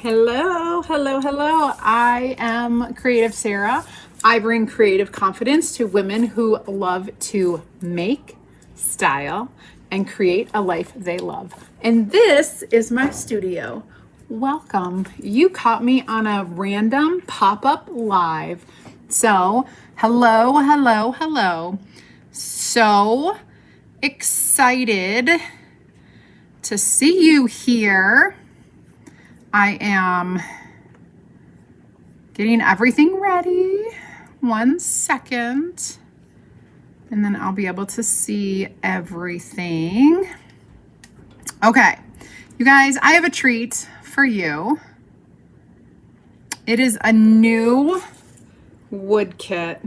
Hello, hello, hello. I am Creative Sarah. I bring creative confidence to women who love to make, style, and create a life they love. And this is my studio. Welcome. You caught me on a random pop-up live. So, hello, hello, hello. So excited to see you here. I am getting everything ready. 1 second. And then I'll be able to see everything. Okay, you guys, I have a treat for you. It is a new wood kit.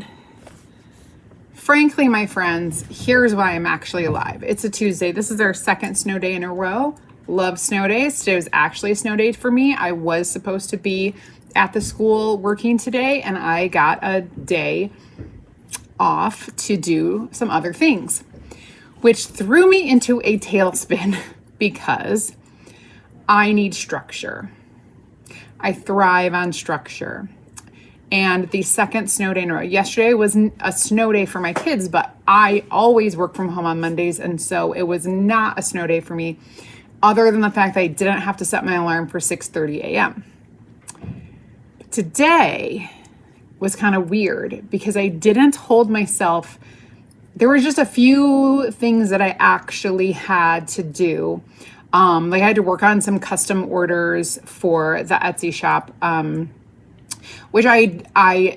Frankly, my friends, here's why I'm actually alive. It's a Tuesday. This is our second snow day in a row. Love snow days. Today was actually a snow day for me. I was supposed to be at the school working today, and I got a day off to do some other things, which threw me into a tailspin because I need structure. I thrive on structure. And the second snow day in a row. Yesterday was a snow day for my kids, but I always work from home on Mondays, and so it was not a snow day for me, other than the fact that I didn't have to set my alarm for 6:30 a.m. Today was kind of weird because I didn't hold myself. There were just a few things that I actually had to do. Like I had to work on some custom orders for the Etsy shop, which I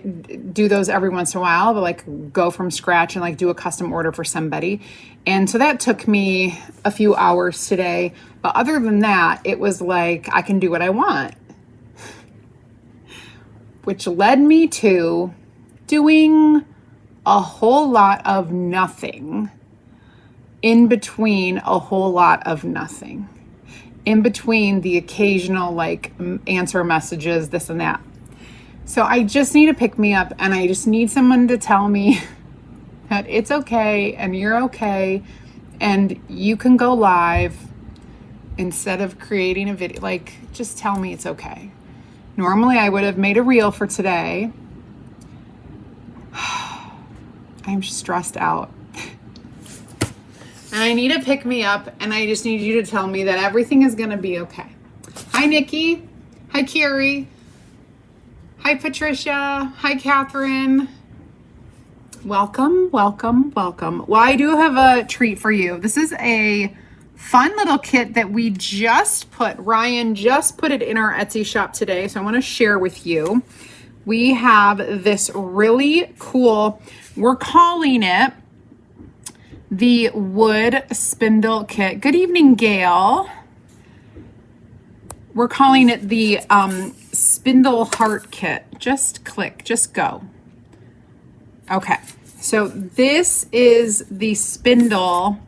do those every once in a while, but like go from scratch and like do a custom order for somebody. And so that took me a few hours today. But other than that, it was like I can do what I want, which led me to doing a whole lot of nothing in between a whole lot of nothing, in between the occasional like answer messages, this and that. So I just need to pick me up, and I just need someone to tell me that it's okay and you're okay and you can go live instead of creating a video. Like, just tell me it's okay. Normally I would have made a reel for today. I'm stressed out. And I need to pick me up, and I just need you to tell me that everything is going to be okay. Hi, Nikki. Hi, Carrie. Hi, Patricia. Hi, Catherine. Welcome, welcome, welcome. Well, I do have a treat for you. This is a fun little kit that we just put, Ryan just put it in our Etsy shop today. So I want to share with you. We have this really cool, we're calling it the Wood Spindle Kit. Good evening, Gail. We're calling it the Spindle Heart Kit. Just click, just go. Okay, so this is the spindle.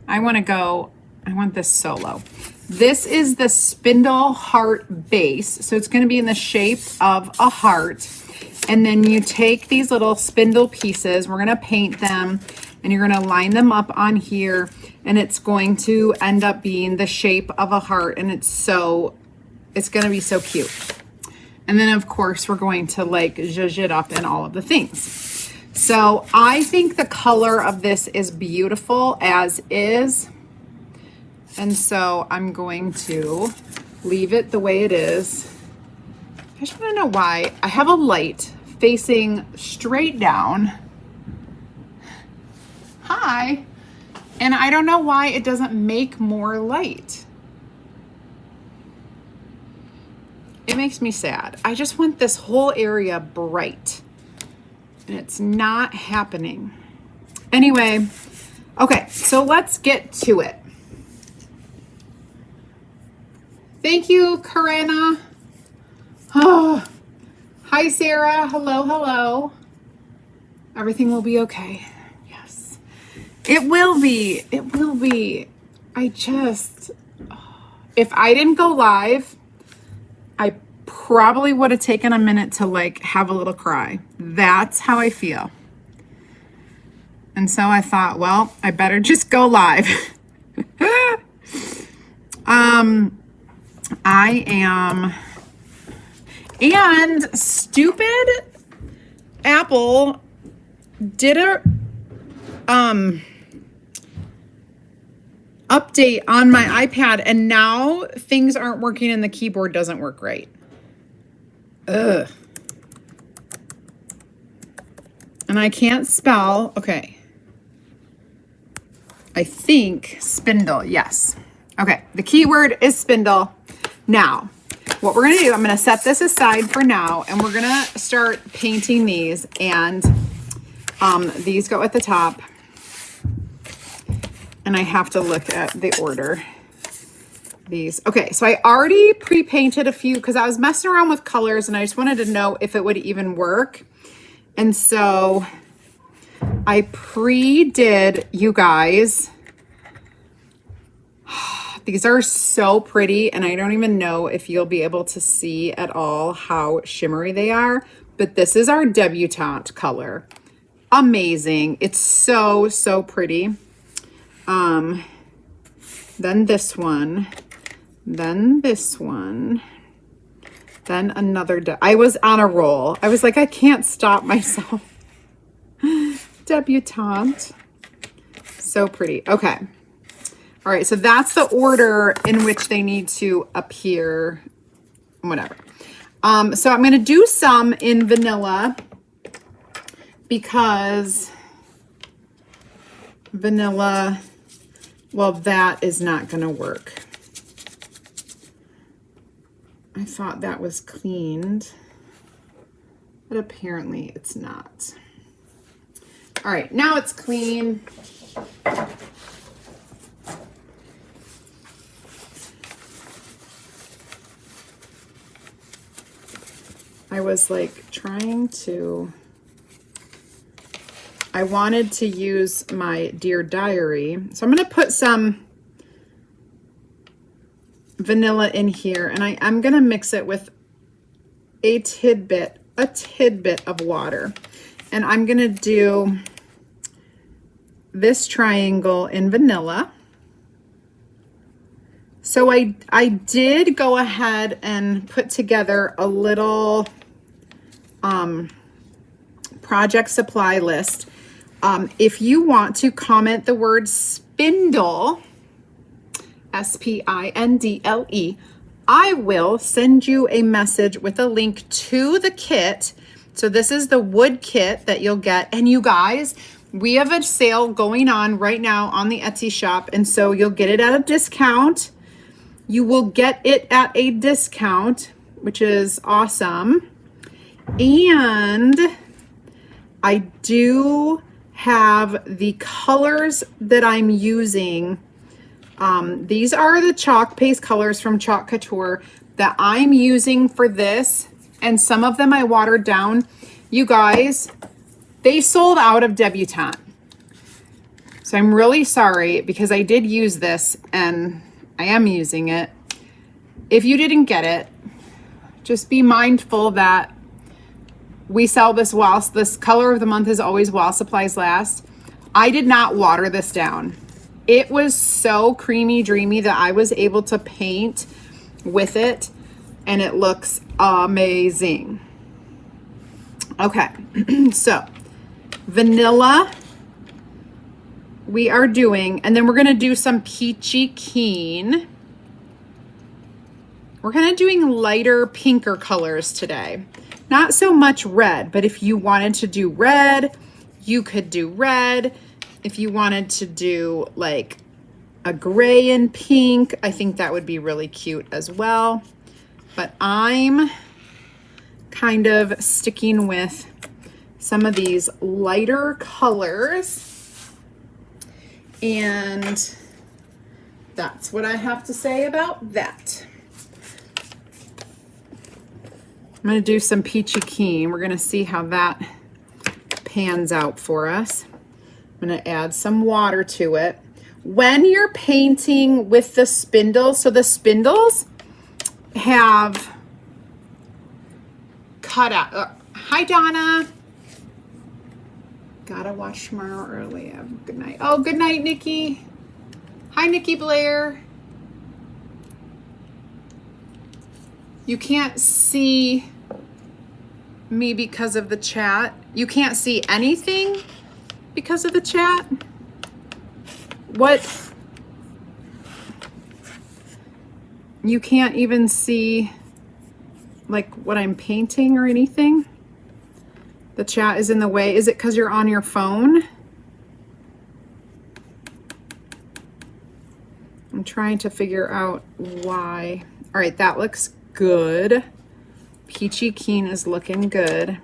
I want this solo. This is the Spindle Heart base. So it's gonna be in the shape of a heart. And then you take these little spindle pieces, we're gonna paint them, and you're gonna line them up on here, and it's going to end up being the shape of a heart, and it's gonna be so cute. And then of course we're going to like zhuzh it up and all of the things. So I think the color of this is beautiful as is. And so I'm going to leave it the way it is. I just wanna know why I have a light facing straight down. Hi. And I don't know why it doesn't make more light. It makes me sad. I just want this whole area bright, and it's not happening. Anyway, okay, so let's get to it. Thank you, Karina. Oh, hi, Sarah. Hello, hello. Everything will be okay. Yes, it will be. It will be. If I didn't go live, I probably would have taken a minute to like have a little cry. That's how I feel. And so I thought, well, I better just go live. I am And stupid Apple did a update on my iPad, and now things aren't working and the keyboard doesn't work right. Ugh. And I can't spell. Okay. I think spindle. Yes. Okay. The keyword is spindle. Now, what we're going to do, I'm going to set this aside for now, and we're going to start painting these. And these go at the top. And I have to look at the order. These. Okay, so I already pre-painted a few because I was messing around with colors and I just wanted to know if it would even work. And so I pre-did, you guys. These are so pretty, and I don't even know if you'll be able to see at all how shimmery they are, but this is our debutante color. Amazing. It's so, so pretty. Then this one, then this one, then another. I was on a roll. I was like, I can't stop myself. Debutante. So pretty. Okay. All right. So that's the order in which they need to appear. Whatever. So I'm going to do some in vanilla because vanilla, well, that is not going to work. I thought that was cleaned, but apparently it's not. All right, now it's clean. I was like trying to, I wanted to use my Dear Diary. So I'm going to put some vanilla in here, and I'm going to mix it with a tidbit of water. And I'm going to do this triangle in vanilla. So I did go ahead and put together a little project supply list. If you want to comment the word spindle, S-P-I-N-D-L-E, I will send you a message with a link to the kit. So this is the wood kit that you'll get. And you guys, we have a sale going on right now on the Etsy shop. And so you'll get it at a discount. You will get it at a discount, which is awesome. And I do have the colors that I'm using. These are the chalk paste colors from Chalk Couture that I'm using for this. And some of them I watered down. You guys, they sold out of debutante. So I'm really sorry because I did use this and I am using it. If you didn't get it, just be mindful that we sell this whilst this color of the month is always while supplies last. I did not water this down. It was so creamy dreamy that I was able to paint with it and it looks amazing. Okay, so vanilla we are doing, and then we're going to do some peachy keen. We're kind of doing lighter pinker colors today. Not so much red, but if you wanted to do red, you could do red. If you wanted to do like a gray and pink, I think that would be really cute as well. But I'm kind of sticking with some of these lighter colors. And that's what I have to say about that. I'm going to do some peachy keen. We're going to see how that pans out for us. I'm going to add some water to it. When you're painting with the spindles, so the spindles have cut out. Hi, Donna. Gotta watch tomorrow early. Have a good night. Oh, good night, Nikki. Hi, Nikki Blair. You can't see me because of the chat. You can't see anything because of the chat? What? You can't even see like what I'm painting or anything? The chat is in the way. Is it because you're on your phone? I'm trying to figure out why. All right, that looks good. Peachy Keen is looking good.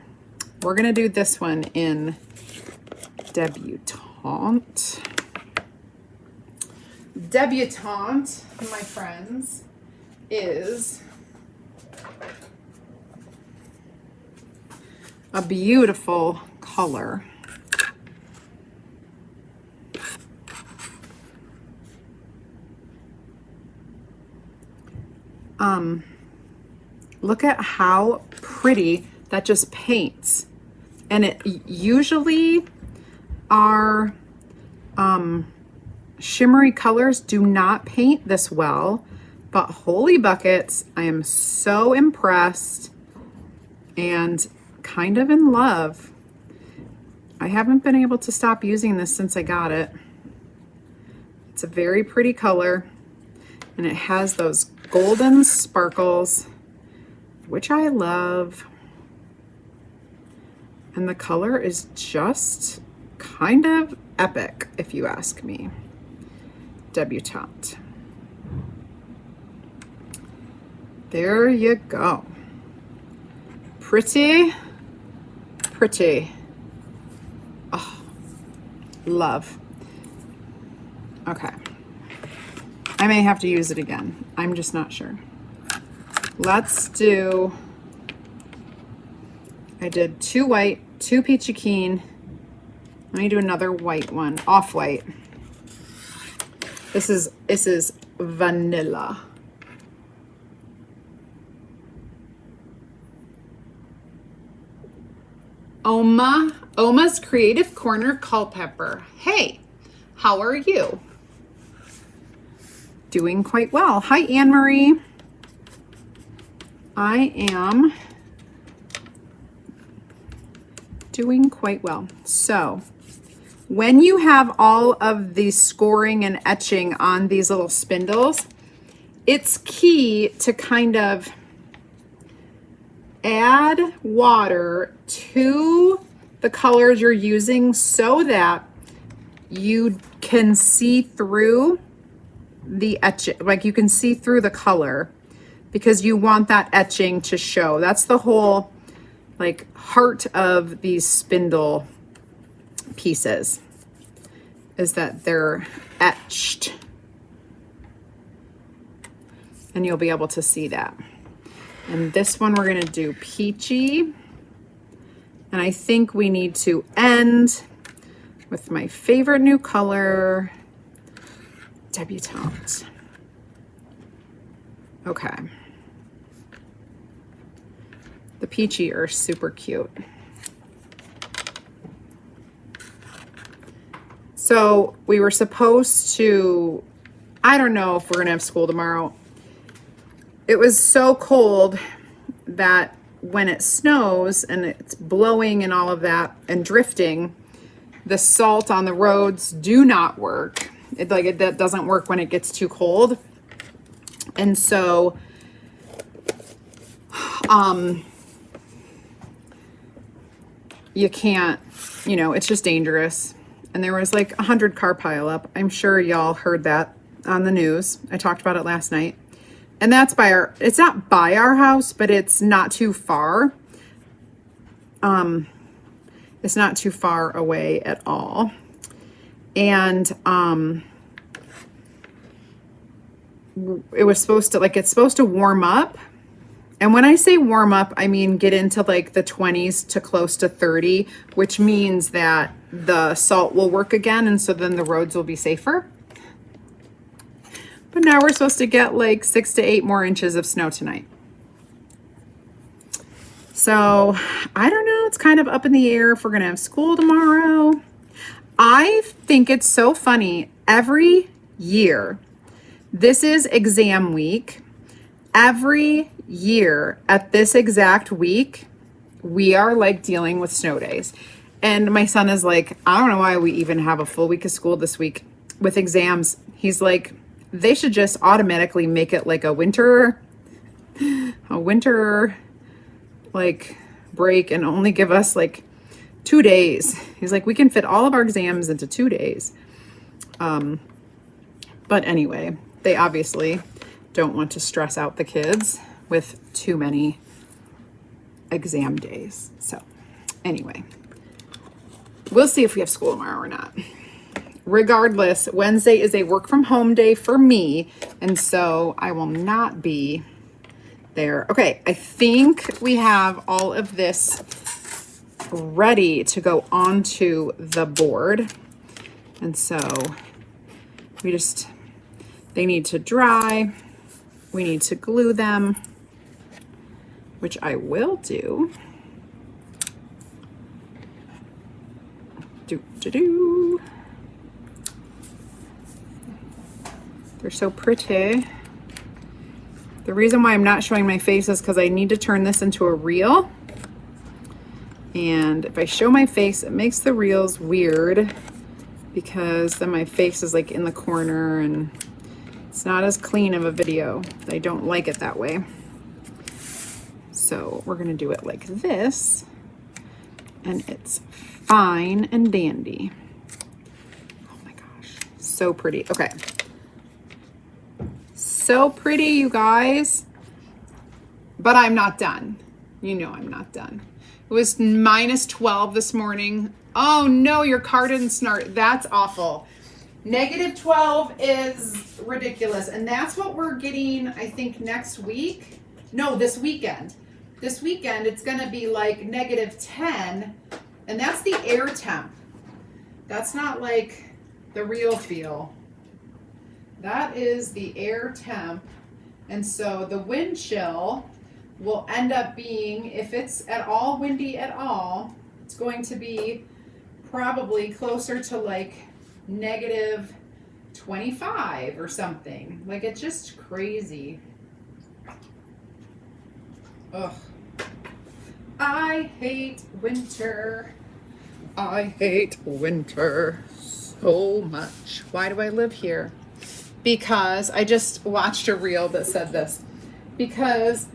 We're gonna do this one in Debutante. Debutante, my friends, is a beautiful color. Look at how pretty that just paints. And it usually our shimmery colors do not paint this well, but holy buckets, I am so impressed and kind of in love. I haven't been able to stop using this since I got it. It's a very pretty color and it has those golden sparkles, which I love. And the color is just kind of epic, if you ask me. Debutante. There you go. Pretty, pretty. Oh, love. Okay. I may have to use it again. I'm just not sure. Let's do, I did 2 white, 2 peachy keen. Let me do another white one, off-white. This is vanilla. Oma's Creative Corner Culpepper. Hey, how are you? Doing quite well. Hi, Anne-Marie. I am doing quite well. So when you have all of the scoring and etching on these little spindles, it's key to kind of add water to the colors you're using so that you can see through the etching, like you can see through the color, because you want that etching to show. That's the whole like heart of these spindle pieces, is that they're etched, and you'll be able to see that. And this one we're gonna do peachy, and I think we need to end with my favorite new color, Debutante. Okay. The peachy are super cute. So we were supposed to, I don't know if we're gonna have school tomorrow. It was so cold that when it snows and it's blowing and all of that and drifting, the salt on the roads do not work. That doesn't work when it gets too cold. And so you can't, it's just dangerous. And there was like 100 car pileup. I'm sure y'all heard that on the news. I talked about it last night. And that's it's not by our house, but it's not too far. It's not too far away at all. And it was supposed to, it's supposed to warm up. And when I say warm up, I mean get into like the 20s to close to 30, which means that the salt will work again. And so then the roads will be safer. But now we're supposed to get like 6 to 8 more inches of snow tonight. So I don't know, it's kind of up in the air if we're gonna have school tomorrow. I think it's so funny. Every year, this is exam week. Every year at this exact week, we are like dealing with snow days. And my son is like, I don't know why we even have a full week of school this week with exams. He's like, they should just automatically make it like a winter like break and only give us like 2 days. He's like, we can fit all of our exams into 2 days. But anyway, they obviously don't want to stress out the kids with too many exam days. So anyway, we'll see if we have school tomorrow or not. Regardless, Wednesday is a work from home day for me, and so I will not be there. Okay, I think we have all of this ready to go onto the board. And so they need to dry. We need to glue them, which I will do. They're so pretty. The reason why I'm not showing my face is because I need to turn this into a reel. And if I show my face, it makes the reels weird because then my face is like in the corner and it's not as clean of a video. I don't like it that way. So we're gonna do it like this, and it's fine and dandy. Oh my gosh, so pretty. Okay. So pretty, you guys. But I'm not done. You know I'm not done. It was -12 this morning. Oh no, your car didn't start. That's awful. -12 is ridiculous. And that's what we're getting, I think, next week. No, this weekend. This weekend, it's going to be like -10. And that's the air temp. That's not like the real feel. That is the air temp. And so the wind chill will end up being, if it's at all windy at all, it's going to be probably closer to like -25 or something. Like, it's just crazy. Ugh. I hate winter. I hate winter so much. Why do I live here? Because I just watched a reel that said this. Because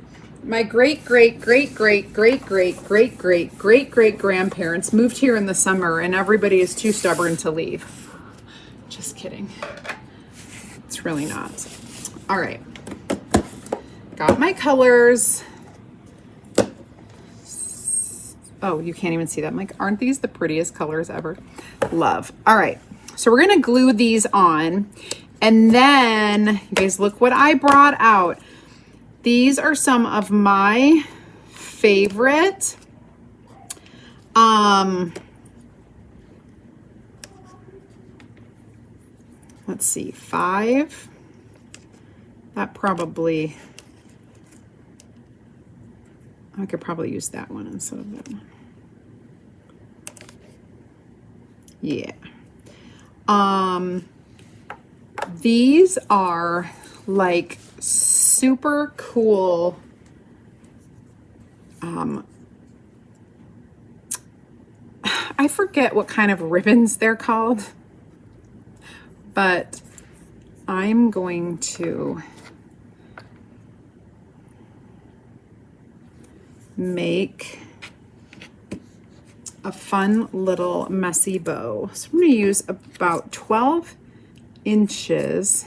my great-great-great-great-great-great-great-great-great-grandparents moved here in the summer and everybody is too stubborn to leave. Just kidding. It's really not. All right. Got my colors. Oh, you can't even see that. I'm like, aren't these the prettiest colors ever? Love. All right. So we're going to glue these on. And then, you guys, look what I brought out. These are some of my favorite let's see, 5. That probably, I could probably use that one instead of that one. Yeah. These are like super cool. I forget what kind of ribbons they're called, but I'm going to make a fun little messy bow. So I'm going to use about 12 inches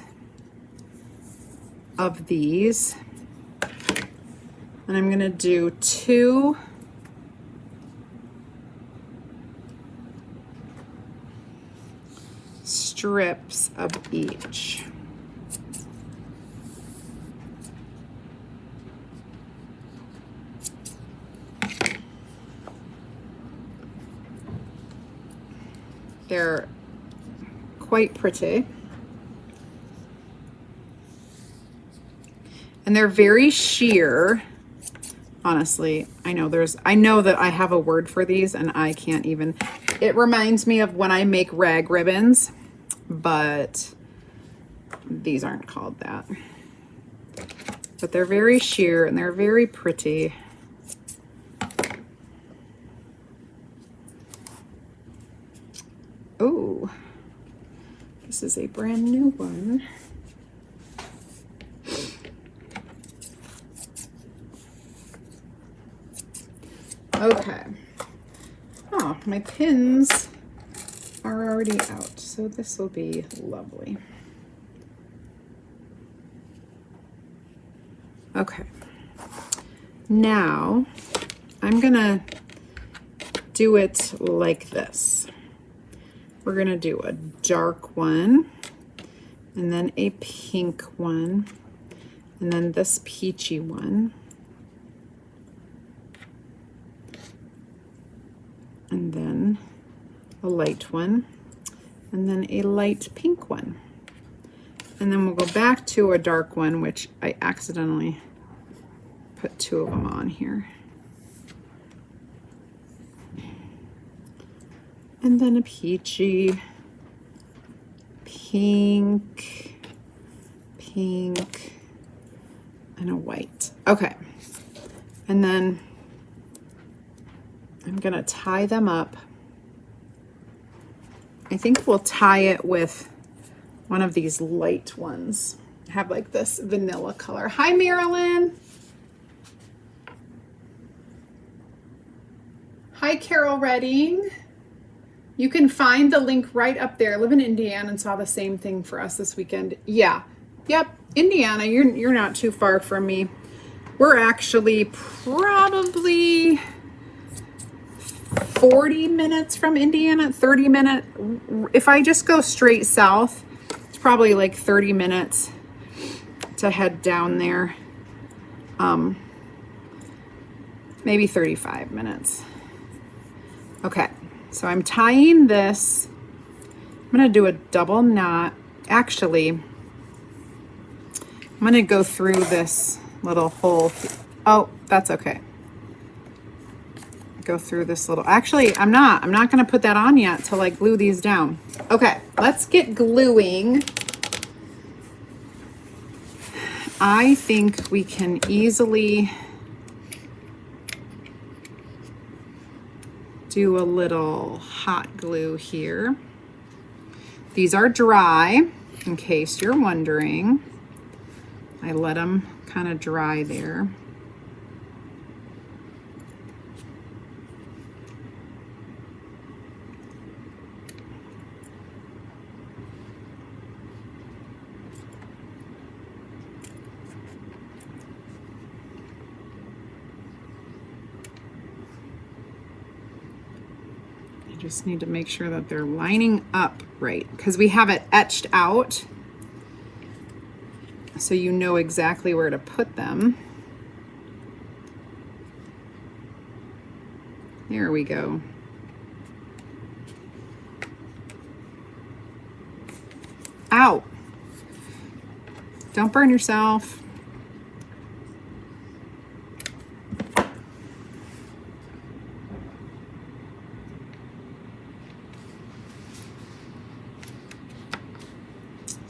of these, and I'm going to do 2 strips of each. They're quite pretty. And they're very sheer. Honestly, I know that I have a word for these and I can't even. It reminds me of when I make rag ribbons, but these aren't called that. But they're very sheer and they're very pretty. This is a brand new one. Okay. Oh, my pins are already out, so this will be lovely. Okay. Now, I'm gonna do it like this. We're gonna do a dark one, and then a pink one, and then this peachy one, and then a light one, and then a light pink one. And then we'll go back to a dark one, which I accidentally put two of them on here. And then a peachy, pink, pink, and a white. Okay. And then I'm gonna tie them up. I think we'll tie it with one of these light ones. I have like this vanilla color. Hi, Marilyn. Hi, Carol Redding. You can find the link right up there. I live in Indiana and saw the same thing for us this weekend. Yeah, yep, Indiana, you're not too far from me. We're actually probably 40 minutes from Indiana, 30 minutes. If I just go straight south, it's probably like 30 minutes to head down there. Maybe 35 minutes. Okay. So I'm tying this. I'm going to do a double knot. Actually, I'm going to go through this little hole. Oh, that's okay. Go through this little, actually, I'm not going to put that on yet till I glue these down. Okay, let's get gluing. I think we can easily do a little hot glue here. These are dry, in case you're wondering. I let them kind of dry there. Just need to make sure that they're lining up right, because we have it etched out so you know exactly where to put them. There we go. Ow! Don't burn yourself.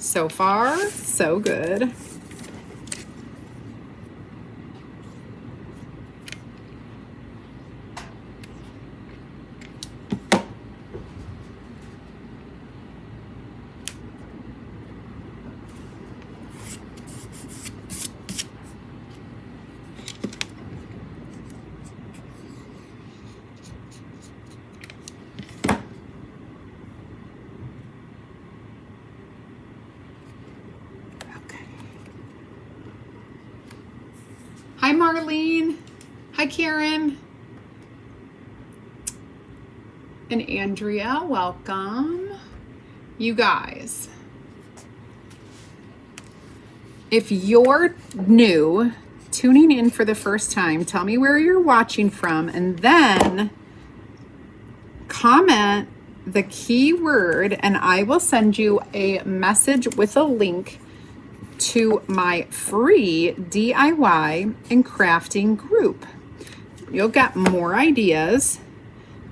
So far, so good. Hi, Marlene. Hi, Karen. And Andrea, welcome. You guys, if you're new, tuning in for the first time, tell me where you're watching from, and then comment the keyword, and I will send you a message with a link to my free DIY and crafting group. You'll get more ideas,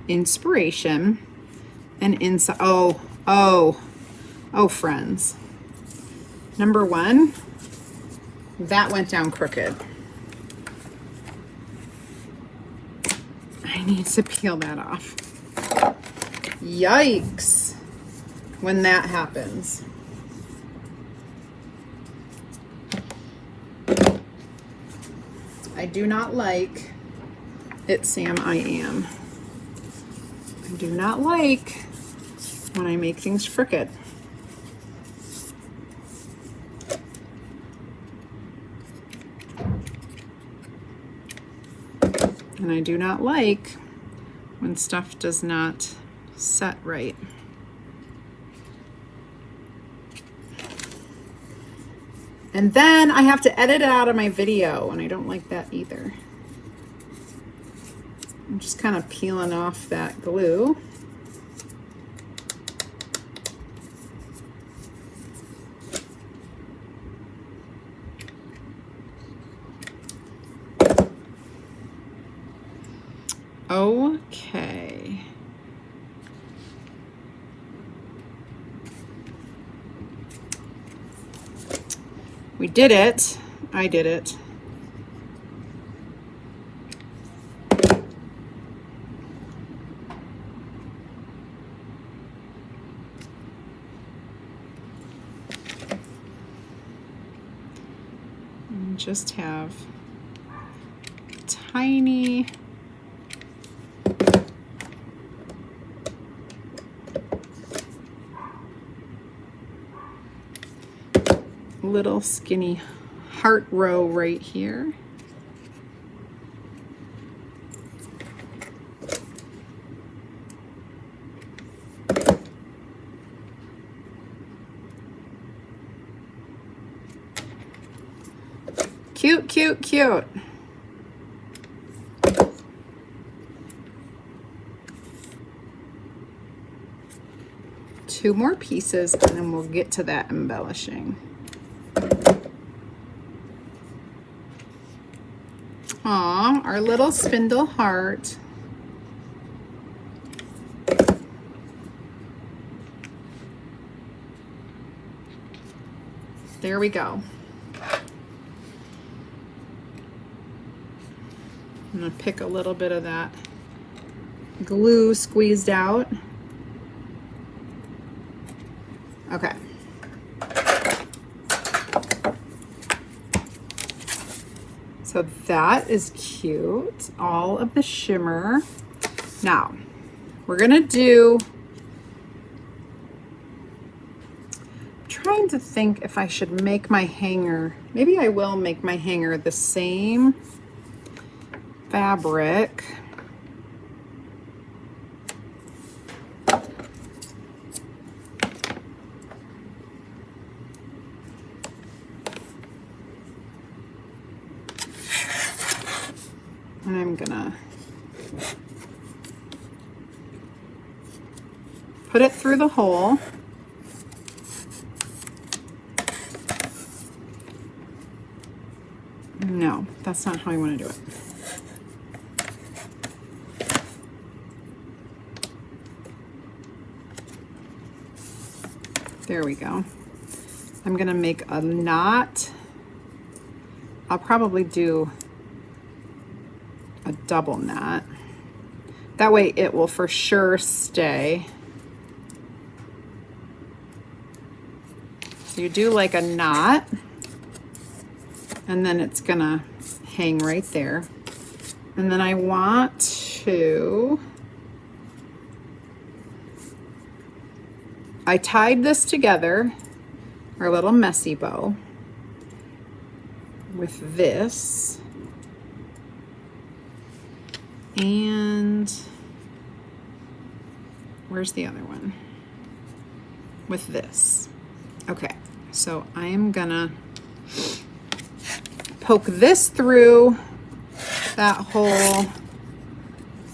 inspiration, and insight. Oh, friends. Number one, that went down crooked. I need to peel that off. Yikes. when that happens. I do not like it, Sam, I am. I do not like when I make things crooked. And I do not like when stuff does not set right. And then I have to edit it out of my video, and I don't like that either. I'm just kind of peeling off that glue. Okay. We did it. I did it. And just have tiny little skinny heart row right here. Cute, cute, cute. Two more pieces and then we'll get to that embellishing. Aw, our little spindle heart. There we go. I'm gonna pick a little bit of that glue squeezed out. Okay. So that is cute, all of the shimmer. Now, we're gonna do, I'm trying to think if I should make my hanger, maybe I will make my hanger the same fabric. And I'm gonna put it through the hole. No, that's not how I want to do it. There we go. I'm gonna make a knot. I'll probably do a double knot. That way it will for sure stay. So you do like a knot, and then it's gonna hang right there. And then I want to, I tied this together, our little messy bow, with this. And where's the other one? With this. Okay, so I am gonna poke this through that hole,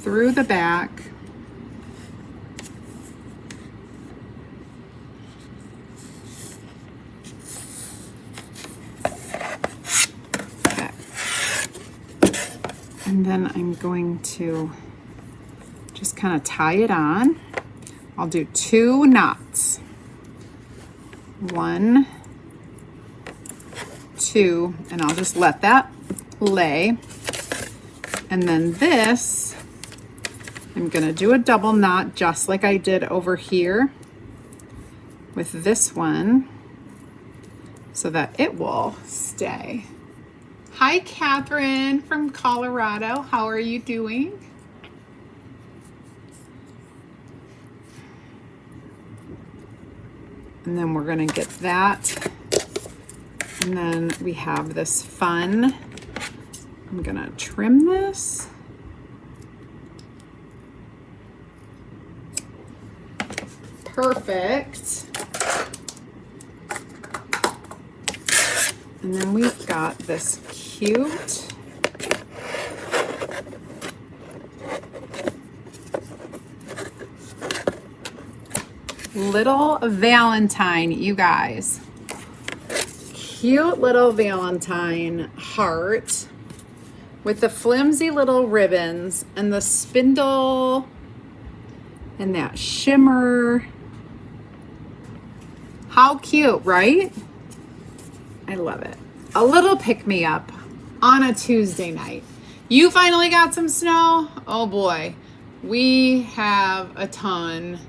through the back. And then I'm going to just kind of tie it on. I'll do 2 knots. 1, 2, and I'll just let that lay. And then this, I'm gonna do a double knot just like I did over here. with this one so that it will stay. Hi, Catherine from Colorado. How are you doing? And then we're gonna get that. And then we have this fun. I'm gonna trim this. Perfect. And then we've got this cute little Valentine, you guys. Cute little Valentine heart with the flimsy little ribbons and the spindle and that shimmer. How cute, right? I love it. A little pick-me-up on a Tuesday night. You finally got some snow? Oh boy, we have a ton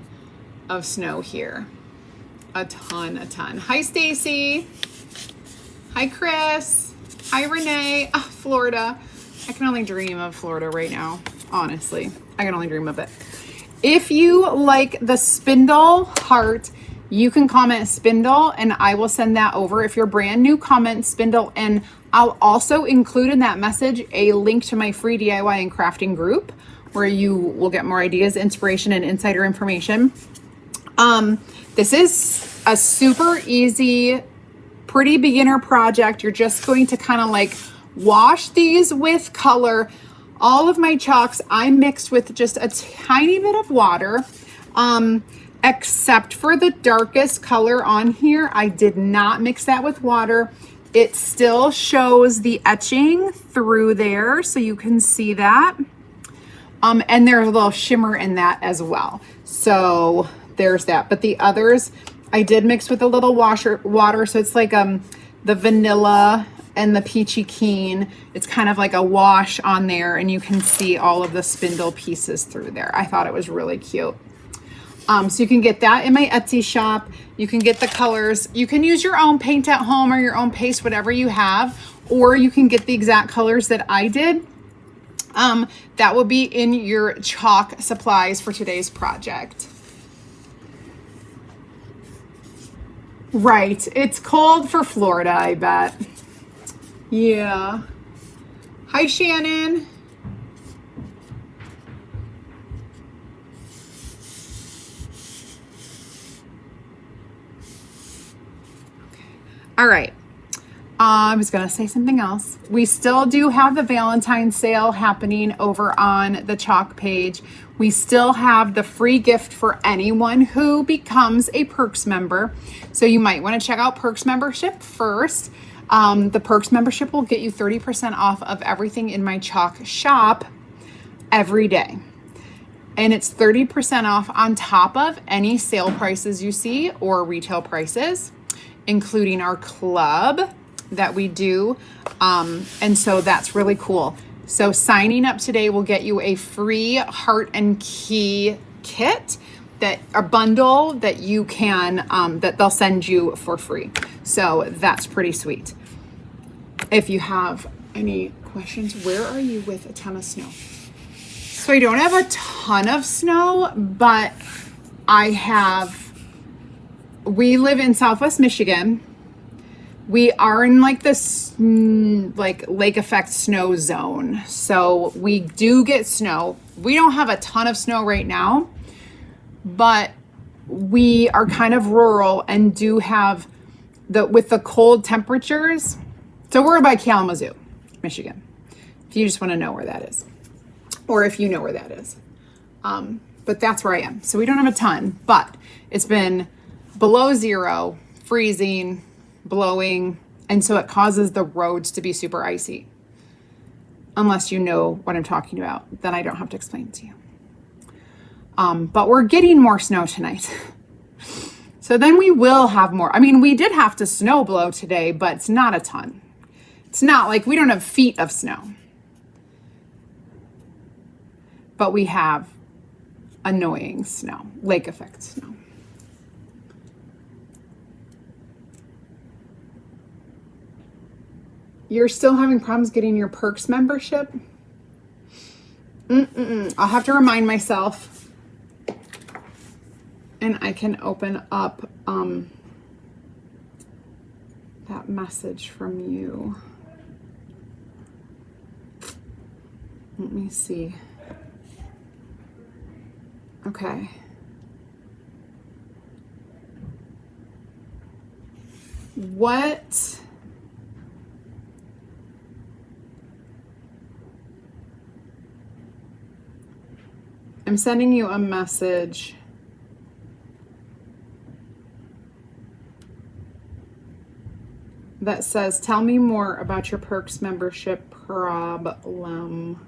of snow here. A ton. Hi, Stacy. Hi, Chris. Hi, Renee. Oh, Florida. I can only dream of Florida right now. Honestly, I can only dream of it. If you like the Spindle Heart, you can comment Spindle and I will send that over. If you're brand new, comment Spindle, and I'll also include in that message a link to my free DIY and crafting group where you will get more ideas, inspiration, and insider information. This is a super easy, pretty beginner project. You're just going to kind of like wash these with color. All of my chalks I mixed with just a tiny bit of water, except for the darkest color on here. I did not mix that with water. It still shows the etching through there, so you can see that. And there's a little shimmer in that as well. So there's that. But the others, I did mix with a little water. So it's like the vanilla and the peachy keen. It's kind of like a wash on there, and you can see all of the spindle pieces through there. I thought it was really cute. So you can get that in my Etsy shop. You can get the colors. You can use your own paint at home or your own paste, whatever you have, or you can get the exact colors that I did. That will be in your chalk supplies for today's project. Right. It's cold for Florida, I bet. Yeah. Hi, Shannon. All right. I was going to say something else. We still do have the Valentine's sale happening over on the chalk page. We still have the free gift for anyone who becomes a Perks member. So you might want to check out Perks membership first. The Perks membership will get you 30% off of everything in my chalk shop every day. And it's 30% off on top of any sale prices you see or retail prices, including our club that we do. And so that's really cool. So signing up today will get you a free heart and key kit, that a bundle that you can, that they'll send you for free. So that's pretty sweet. If you have any questions, where are you with a ton of snow? So I don't have a ton of snow, but we live in Southwest Michigan. We are in like this like lake effect snow zone. So we do get snow. We don't have a ton of snow right now, but we are kind of rural and do have with the cold temperatures. So we're by Kalamazoo, Michigan, if you just want to know where that is, or if you know where that is. But that's where I am. So we don't have a ton, but it's been below zero, freezing, blowing, and so it causes the roads to be super icy. Unless you know what I'm talking about, then I don't have to explain it to you. But we're getting more snow tonight. So then we will have more. I mean, we did have to snow blow today, but it's not a ton. It's not like we don't have feet of snow. But we have annoying snow, lake effect snow. You're still having problems getting your Perks membership? I'll have to remind myself, and I can open up that message from you. Let me see. Okay. What? I'm sending you a message. That says, tell me more about your Perks membership problem.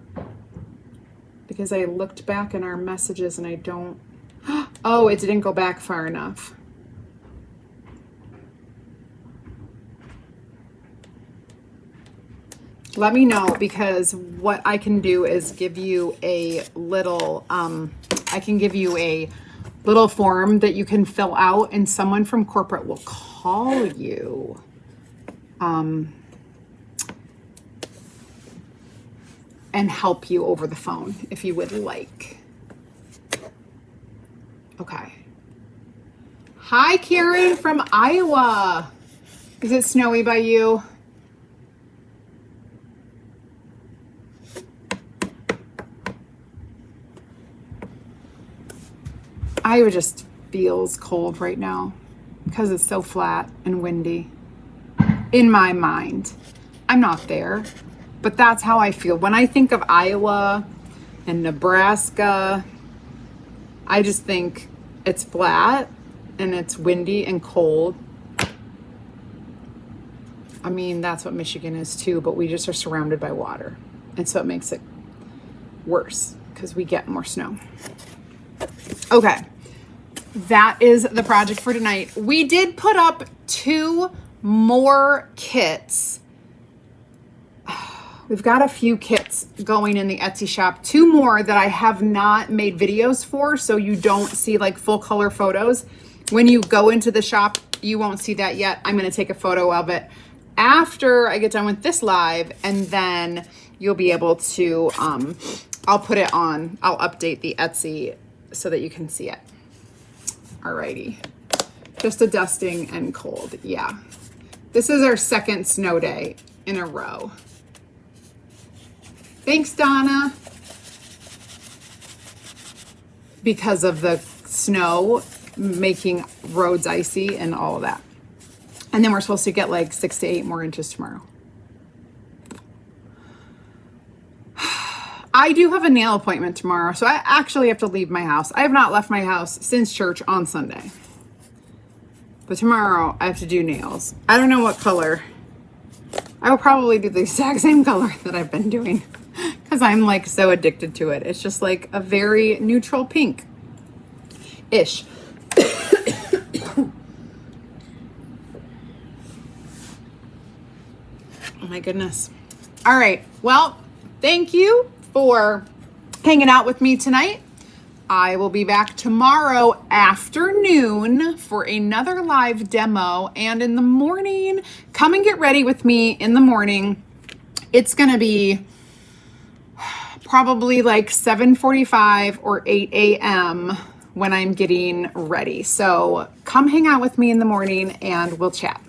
Because I looked back in our messages and I don't, oh, it didn't go back far enough. Let me know, because what I can do is give you a little, I can give you a little form that you can fill out, and someone from corporate will call you. And help you over the phone if you would like. Okay. Hi, Karen from Iowa. Is it snowy by you? Iowa just feels cold right now because it's so flat and windy. In my mind, I'm not there, but that's how I feel. When I think of Iowa and Nebraska, I just think it's flat and it's windy and cold. I mean, that's what Michigan is too, but we just are surrounded by water. And so it makes it worse because we get more snow. Okay, that is the project for tonight. We did put up 2 more kits. We've got a few kits going in the Etsy shop. 2 more that I have not made videos for, so you don't see like full color photos. When you go into the shop, you won't see that yet. I'm going to take a photo of it after I get done with this live, and then you'll be able to, I'll put it on, I'll update the Etsy so that you can see it. Alrighty. Just a dusting and cold. Yeah. This is our second snow day in a row. Thanks, Donna. Because of the snow making roads icy and all of that. And then we're supposed to get like 6 to 8 more inches tomorrow. I do have a nail appointment tomorrow, so I actually have to leave my house. I have not left my house since church on Sunday. But tomorrow I have to do nails. I don't know what color. I will probably do the exact same color that I've been doing because I'm like so addicted to it. It's just like a very neutral pink-ish. Oh my goodness. All right. Well, thank you for hanging out with me tonight. I will be back tomorrow afternoon for another live demo, and in the morning, come and get ready with me in the morning. It's going to be probably like 7:45 or 8 a.m. when I'm getting ready. So come hang out with me in the morning and we'll chat.